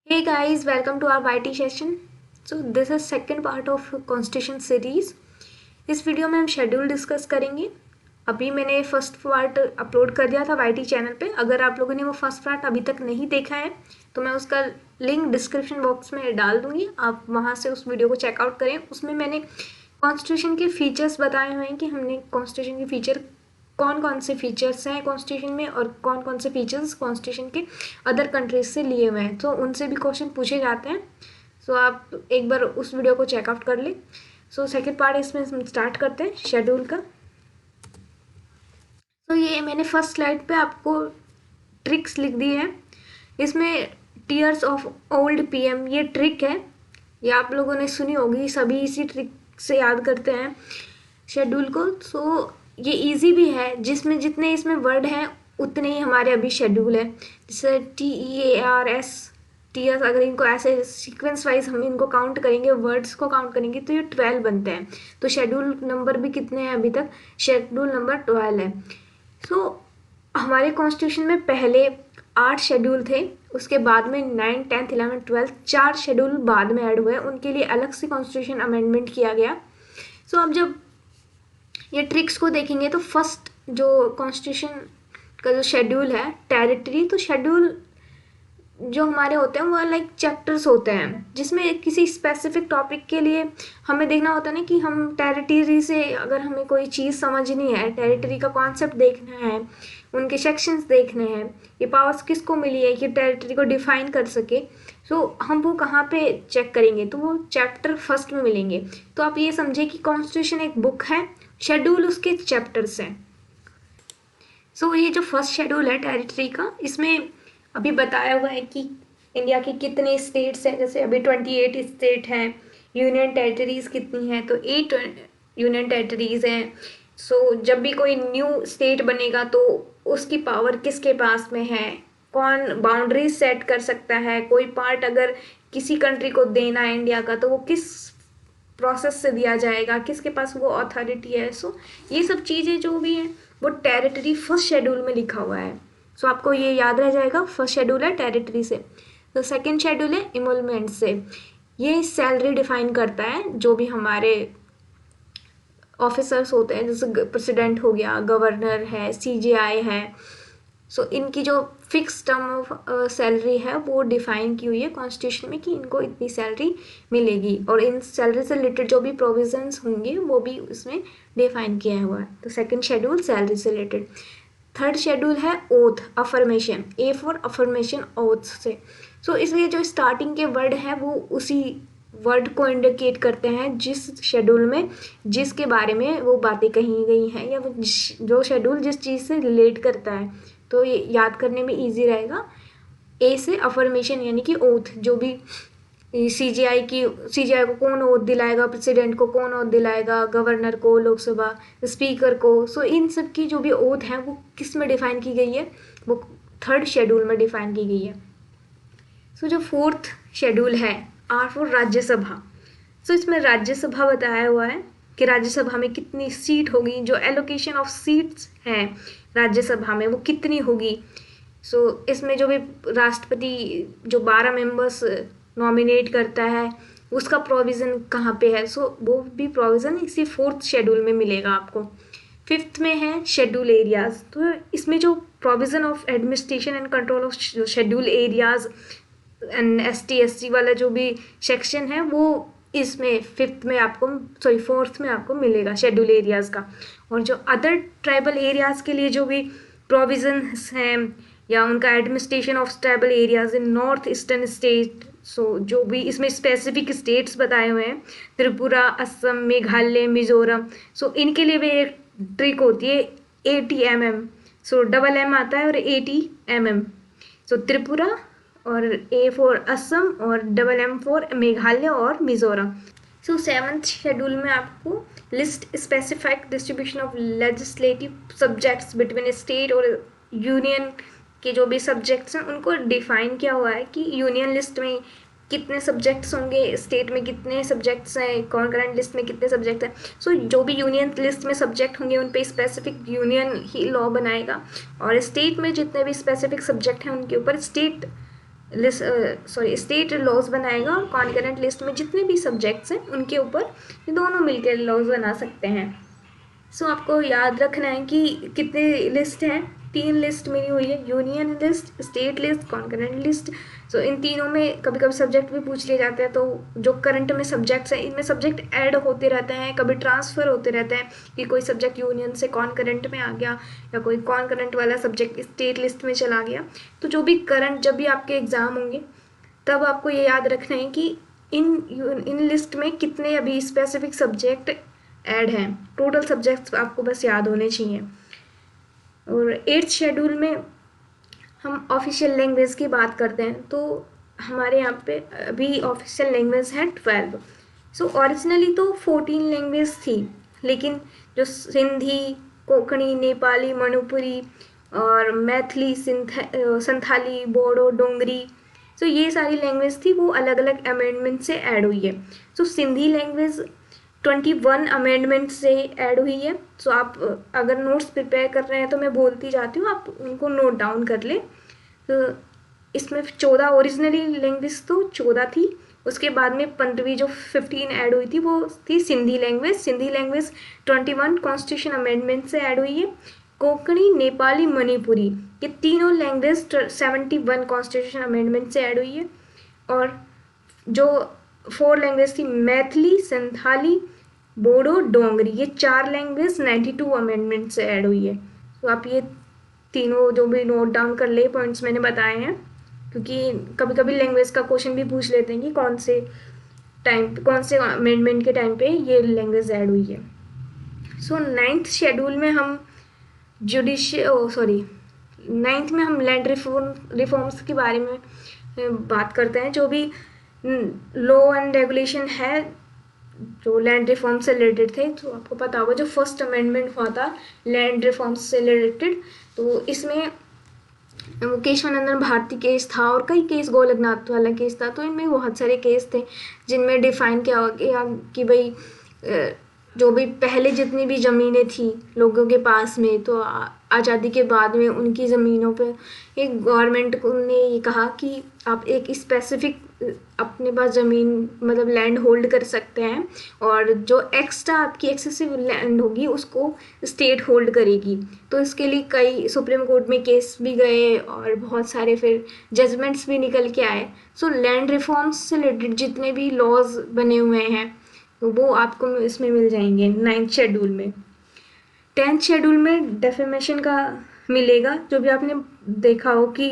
Hey guys, welcome to our YT session. So this is second part of Constitution series. इस video में हम schedule discuss करेंगे। अभी मैंने फर्स्ट पार्ट अपलोड कर दिया था YT चैनल पे। अगर आप लोगों ने वो फर्स्ट पार्ट अभी तक नहीं देखा है तो मैं उसका लिंक डिस्क्रिप्शन बॉक्स में डाल दूंगी, आप वहाँ से उस वीडियो को चेकआउट करें। उसमें मैंने कॉन्स्टिट्यूशन के फीचर्स बताए हुए हैं कि हमने कॉन्स्टिट्यूशन के फीचर कौन कौन से फीचर्स हैं कॉन्स्टिट्यूशन में और कौन कौन से फीचर्स कॉन्स्टिट्यूशन के अदर कंट्रीज से लिए हुए हैं, तो उनसे भी क्वेश्चन पूछे जाते हैं। सो आप एक बार उस वीडियो को चेकआउट कर लें। सो सेकेंड पार्ट इसमें हम स्टार्ट करते हैं शेड्यूल का। तो ये मैंने फर्स्ट स्लाइड पे आपको ट्रिक्स लिख दी है। इसमें टीयर्स ऑफ ओल्ड पीएम ये ट्रिक है, ये आप लोगों ने सुनी होगी, सभी इसी ट्रिक से याद करते हैं शेड्यूल को। सो ये इजी भी है, जिसमें जितने इसमें वर्ड हैं उतने ही हमारे अभी शेड्यूल है। जैसे TEARS टीयर्स, अगर इनको ऐसे सीक्वेंस वाइज हम इनको काउंट करेंगे, वर्ड्स को काउंट करेंगे तो ये 12 बनते हैं। तो शेड्यूल नंबर भी कितने हैं अभी तक? शेड्यूल नंबर 12 है। सो हमारे कॉन्स्टिट्यूशन में पहले 8 शेड्यूल थे, उसके बाद में 9, 10, 11, 12 4 शेड्यूल बाद में ऐड हुए, उनके लिए अलग से कॉन्स्टिट्यूशन अमेंडमेंट किया गया। सो अब जब ये ट्रिक्स को देखेंगे तो फर्स्ट जो कॉन्स्टिट्यूशन का जो शेड्यूल है टेरिटरी, तो शेड्यूल जो हमारे होते हैं वो लाइक चैप्टर्स होते हैं, जिसमें किसी स्पेसिफिक टॉपिक के लिए हमें देखना होता है ना कि हम टेरिटरी से अगर हमें कोई चीज़ समझनी है, टेरिटरी का कॉन्सेप्ट देखना है, उनके सेक्शंस देखने हैं, ये पावर्स किसको मिली है कि टेरिटरी को डिफाइन कर सके। सो हम वो कहाँ पे चेक करेंगे? तो वो चैप्टर फर्स्ट में मिलेंगे। तो आप ये समझे कि कॉन्स्टिट्यूशन एक बुक है, शेड्यूल उसके चैप्टर्स हैं। सो ये जो फर्स्ट शेड्यूल है टेरिटरी का, इसमें अभी बताया हुआ है कि इंडिया की कितने स्टेट्स हैं। जैसे अभी 28 स्टेट हैं, यूनियन टेरिटरीज कितनी हैं? तो 8 यूनियन टेरिटरीज हैं। सो जब भी कोई न्यू स्टेट बनेगा तो उसकी पावर किसके पास में है, कौन बाउंड्रीज सेट कर सकता है, कोई पार्ट अगर किसी कंट्री को देना है इंडिया का तो वो किस प्रोसेस से दिया जाएगा, किसके पास वो अथॉरिटी है। सो ये सब चीज़ें जो भी हैं वो टेरिटरी फर्स्ट शेड्यूल में लिखा हुआ है। सो आपको ये याद रह जाएगा, फर्स्ट शेड्यूल है टेरिटरी से। तो सेकेंड शेड्यूल है इमोलमेंट से, ये सैलरी डिफाइन करता है जो भी हमारे ऑफिसर्स होते हैं, जैसे प्रेसिडेंट हो गया, गवर्नर है, CJI है। सो इनकी जो फिक्स टर्म ऑफ सैलरी है वो डिफाइन की हुई है कॉन्स्टिट्यूशन में कि इनको इतनी सैलरी मिलेगी, और इन सैलरी से रिलेटेड जो भी प्रोविजंस होंगे वो भी इसमें डिफाइन किया हुआ है। तो सेकंड शेड्यूल सैलरी से रिलेटेड। थर्ड शेड्यूल है oath, affirmation, A for affirmation, oath से। सो इसलिए जो स्टार्टिंग के वर्ड हैं वो उसी वर्ड को इंडिकेट करते हैं जिस शेड्यूल में जिसके बारे में वो बातें कही गई हैं, या वो जो शेड्यूल जिस चीज़ से रिलेट करता है, तो ये याद करने में इजी रहेगा। A से अफर्मेशन यानी कि ओथ, जो भी CJI को कौन ओथ दिलाएगा, प्रेसिडेंट को कौन ओथ दिलाएगा, गवर्नर को, लोकसभा स्पीकर को। सो इन सब की जो भी ओथ है वो किस में डिफाइन की गई है? वो थर्ड शेड्यूल में डिफाइन की गई है। सो जो फोर्थ शेड्यूल है R फॉर राज्यसभा। सो इसमें राज्यसभा बताया हुआ है कि राज्यसभा में कितनी सीट होगी, जो एलोकेशन ऑफ सीट्स हैं राज्यसभा में वो कितनी होगी। सो इसमें जो भी राष्ट्रपति जो 12 मेंबर्स नॉमिनेट करता है उसका प्रोविज़न कहाँ पे है? सो वो भी प्रोविज़न इसी फोर्थ शेड्यूल में मिलेगा आपको। फिफ्थ में है शेड्यूल एरियाज़। तो इसमें जो provision of administration and control of schedule areas and ST SC वाला जो भी सेक्शन है वो इसमें फोर्थ में आपको मिलेगा शेड्यूल एरियाज़ का। और जो अदर ट्राइबल एरियाज़ के लिए जो भी प्रोविजंस हैं या उनका administration of tribal areas in north eastern state, so जो भी इसमें स्पेसिफिक स्टेट्स बताए हुए हैं, त्रिपुरा, असम, मेघालय, मिजोरम। सो इनके लिए भी एक ट्रिक होती है ATMM। सो डबल M आता है और ATMM। सो त्रिपुरा और A फॉर असम और डबल M फॉर मेघालय और मिजोरम। सो सेवन्थ शेड्यूल में आपको list specified distribution of legislative subjects between state और यूनियन के जो भी सब्जेक्ट्स हैं उनको डिफाइन किया हुआ है कि यूनियन लिस्ट में कितने सब्जेक्ट्स होंगे, स्टेट में कितने सब्जेक्ट्स हैं, कॉन्करेंट लिस्ट में कितने सब्जेक्ट्स हैं। सो जो भी यूनियन लिस्ट में सब्जेक्ट होंगे उन पे स्पेसिफिक यूनियन ही लॉ बनाएगा, और स्टेट में जितने भी स्पेसिफिक सब्जेक्ट हैं उनके ऊपर स्टेट स्टेट लॉज बनाएगा और कॉन्करेंट लिस्ट में जितने भी सब्जेक्ट्स हैं उनके ऊपर ये दोनों मिलकर लॉज बना सकते हैं। सो आपको याद रखना है कि कितने लिस्ट हैं, 3 लिस्ट मेरी हुई है, union list, state list, concurrent list. So इन तीनों में कभी कभी सब्जेक्ट भी पूछ लिए जाते हैं, तो जो करंट में सब्जेक्ट्स हैं इनमें सब्जेक्ट ऐड होते रहते हैं, कभी ट्रांसफ़र होते रहते हैं कि कोई सब्जेक्ट यूनियन से कॉन्करेंट में आ गया या कोई कॉन्करेंट वाला सब्जेक्ट स्टेट लिस्ट में चला गया। तो जो भी करंट, जब भी आपके एग्ज़ाम होंगे तब आपको ये याद रखना है कि इन लिस्ट में कितने अभी स्पेसिफिक सब्जेक्ट ऐड हैं, टोटल सब्जेक्ट्स आपको बस याद होने चाहिए। और 8th शेड्यूल में हम ऑफिशियल लैंग्वेज की बात करते हैं, तो हमारे यहाँ पे अभी ऑफिशियल लैंग्वेज है 12। सो ओरिजिनली तो 14 लैंग्वेज थी, लेकिन जो सिंधी, कोंकणी, नेपाली, मणिपुरी और मैथिली, संथाली, बोडो, डोंगरी, सो ये सारी लैंग्वेज थी, वो अलग अलग अमेंडमेंट से ऐड हुई है। सो सिंधी लैंग्वेज 21 अमेंडमेंट से ऐड हुई है। सो आप अगर नोट्स प्रिपेयर कर रहे हैं तो मैं बोलती जाती हूँ, आप उनको नोट डाउन कर लें। तो इसमें 14 ओरिजिनली लैंग्वेज तो 14 थी, उसके बाद में 15वीं जो 15 ऐड हुई थी वो थी Sindhi language. Sindhi language 21 constitution amendment से ऐड हुई है। कोंकणी, नेपाली, मणिपुरी, ये तीनों लैंग्वेज 71 कॉन्स्टिट्यूशन अमेंडमेंट से ऐड हुई है। और जो 4 लैंग्वेज थी, मैथिली, संथाली, बोडो, डोंगरी, ये 4 लैंग्वेज 92 अमेंडमेंट से ऐड हुई है। तो आप ये तीनों जो भी नोट डाउन कर ले, पॉइंट्स मैंने बताए हैं, क्योंकि कभी कभी लैंग्वेज का क्वेश्चन भी पूछ लेते हैं कि कौन से अमेंडमेंट के टाइम पे ये लैंग्वेज ऐड हुई है। सो 9th शेड्यूल में हम नाइन्थ में हम लैंड रिफॉर्म्स के बारे में बात करते हैं। जो भी लॉ एंड रेगुलेशन है जो लैंड रिफॉर्म से रिलेटेड थे, तो आपको पता होगा जो फर्स्ट अमेंडमेंट हुआ था लैंड रिफॉर्म्स से रिलेटेड, तो इसमें केशवानंदन भारती केस था और कई केस, गोलकनाथ वाला केस था। तो इनमें बहुत सारे केस थे जिनमें डिफाइन किया गया कि भाई जो भी पहले जितनी भी ज़मीनें थी लोगों के पास में, तो आज़ादी के बाद में उनकी ज़मीनों पे एक गवर्नमेंट ने ये कहा कि आप एक स्पेसिफिक अपने पास ज़मीन मतलब लैंड होल्ड कर सकते हैं, और जो एक्स्ट्रा आपकी एक्सेसिव लैंड होगी उसको स्टेट होल्ड करेगी। तो इसके लिए कई सुप्रीम कोर्ट में केस भी गए और बहुत सारे फिर जजमेंट्स भी निकल के आए। सो लैंड रिफॉर्म्स से रिलेटेड जितने भी लॉज बने हुए हैं तो वो आपको इसमें मिल जाएंगे 9th शेड्यूल में। 10th शेड्यूल में डेफेमेशन का मिलेगा। जो भी आपने देखा हो कि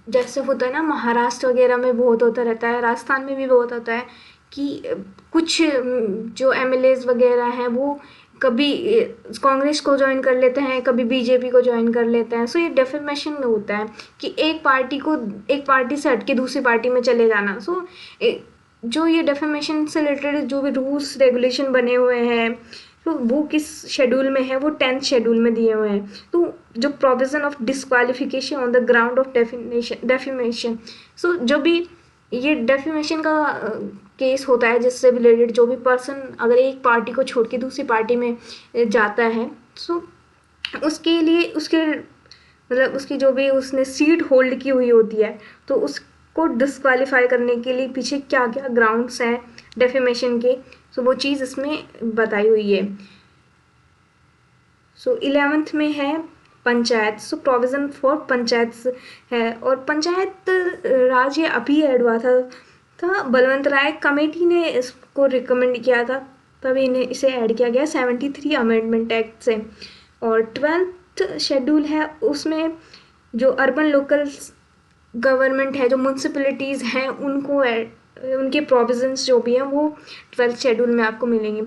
जैसे होता है ना, महाराष्ट्र वगैरह में बहुत होता रहता है, राजस्थान में भी बहुत होता है कि कुछ जो MLAs वगैरह हैं वो कभी कांग्रेस को ज्वाइन कर लेते हैं, कभी बीजेपी को ज्वाइन कर लेते हैं। सो ये डेफेमेशन होता है कि एक पार्टी से हट के दूसरी पार्टी में चले जाना। सो जो ये डेफेमेशन से रिलेटेड जो भी रूल्स रेगुलेशन बने हुए हैं तो वो किस शेड्यूल में है, वो 10th शेड्यूल में दिए हुए हैं। तो जो provision of disqualification on the ground of defamation, so जो भी ये डेफेमेशन का केस होता है जिससे रिलेटेड जो भी पर्सन अगर एक पार्टी को छोड़ के दूसरी पार्टी में जाता है, सो उसके लिए उसके मतलब उसकी जो भी उसने सीट होल्ड की हुई होती है तो उसको डिस्क्वालीफाई करने के लिए पीछे क्या क्या ग्राउंड्स हैं डेफेमेशन के, सो वो चीज़ इसमें बताई हुई है। सो 11th में है पंचायत। सो प्रोविज़न फॉर पंचायत है, और पंचायत राज ये अभी ऐड हुआ था बलवंत राय कमेटी ने इसको रिकमेंड किया था, तभी इन्हें इसे ऐड किया गया 73 अमेंडमेंट एक्ट से। और 12th शेड्यूल है, उसमें जो अर्बन लोकल गवर्नमेंट है, जो म्यूनसिपैलिटीज़ हैं, उनको उनके प्रोविजंस जो भी हैं वो 12th शेड्यूल में आपको मिलेंगे।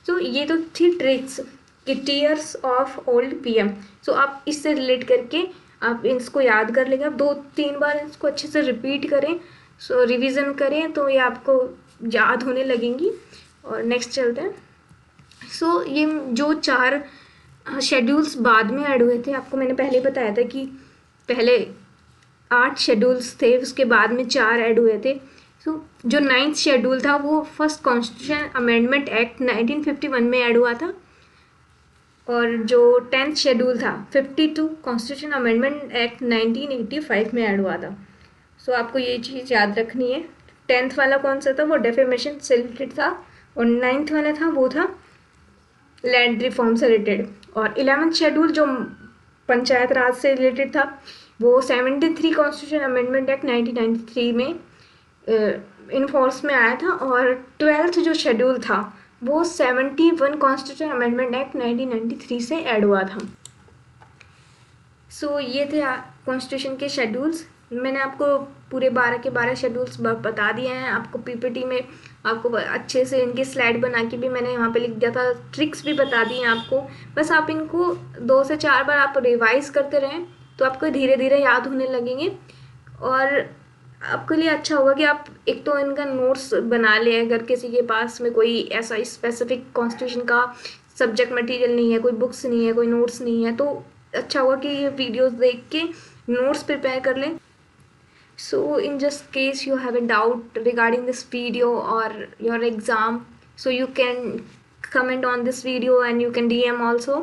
तो ये तो थी ट्रिक्स कि टीयर्स ऑफ ओल्ड PM। सो आप इससे रिलेट करके आप इसको याद कर लेंगे, आप 2-3 बार इसको अच्छे से रिपीट करें, सो रिवीजन करें तो ये आपको याद होने लगेंगी। और नेक्स्ट चलते हैं। सो ये जो 4 शेड्यूल्स बाद में ऐड हुए थे, आपको मैंने पहले बताया था कि पहले 8 शेड्यूल्स थे, उसके बाद में 4 ऐड हुए थे। सो जो 9th शेड्यूल था वो फर्स्ट कॉन्स्टिट्यूशन अमेंडमेंट एक्ट 1951 में ऐड हुआ था, और जो 10th शेड्यूल था 52 कॉन्स्टिट्यूशन अमेंडमेंट एक्ट 1985 में ऐड हुआ था। सो आपको ये चीज़ याद रखनी है। 10th वाला कौन सा था, वो डेफेमेशन से रिलेटेड था, और 9th वाला था वो था लैंड रिफॉर्म से रिलेटेड। और 11th शेड्यूल जो पंचायत राज से रिलेटेड था वो 73 कॉन्स्टिट्यूशन अमेंडमेंट एक्ट 1993 में इन फोर्स में आया था। और 12th जो शेड्यूल था वो 71 कॉन्स्टिट्यूशन अमेंडमेंट एक्ट 1993 से ऐड हुआ था। सो ये थे कॉन्स्टिट्यूशन के शेड्यूल्स। मैंने आपको पूरे 12 के 12 शेड्यूल्स बता दिए हैं। आपको पीपीटी में आपको अच्छे से इनकी स्लाइड बना के भी मैंने यहाँ पे लिख दिया था, ट्रिक्स भी बता दी हैं आपको। बस आप इनको 2 से 4 बार आप रिवाइज करते रहें तो आपको धीरे धीरे याद होने लगेंगे। और आपके लिए अच्छा होगा कि आप एक तो इनका नोट्स बना लें। अगर किसी के पास में कोई ऐसा स्पेसिफिक कॉन्स्टिट्यूशन का सब्जेक्ट मटेरियल नहीं है, कोई बुक्स नहीं है, कोई नोट्स नहीं है, तो अच्छा होगा कि ये वीडियोस देख के नोट्स प्रिपेयर कर लें। So in just case you have a doubt regarding this video or your exam, so you can comment on this video and you can DM also.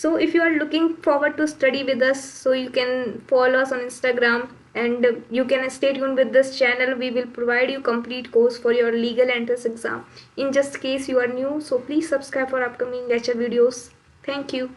So if you are looking forward to study with us, so you can follow us on Instagram and you can stay tuned with this channel. We will provide you complete course for your legal entrance exam. In just case you are new, so please subscribe for upcoming lecture videos. Thank you.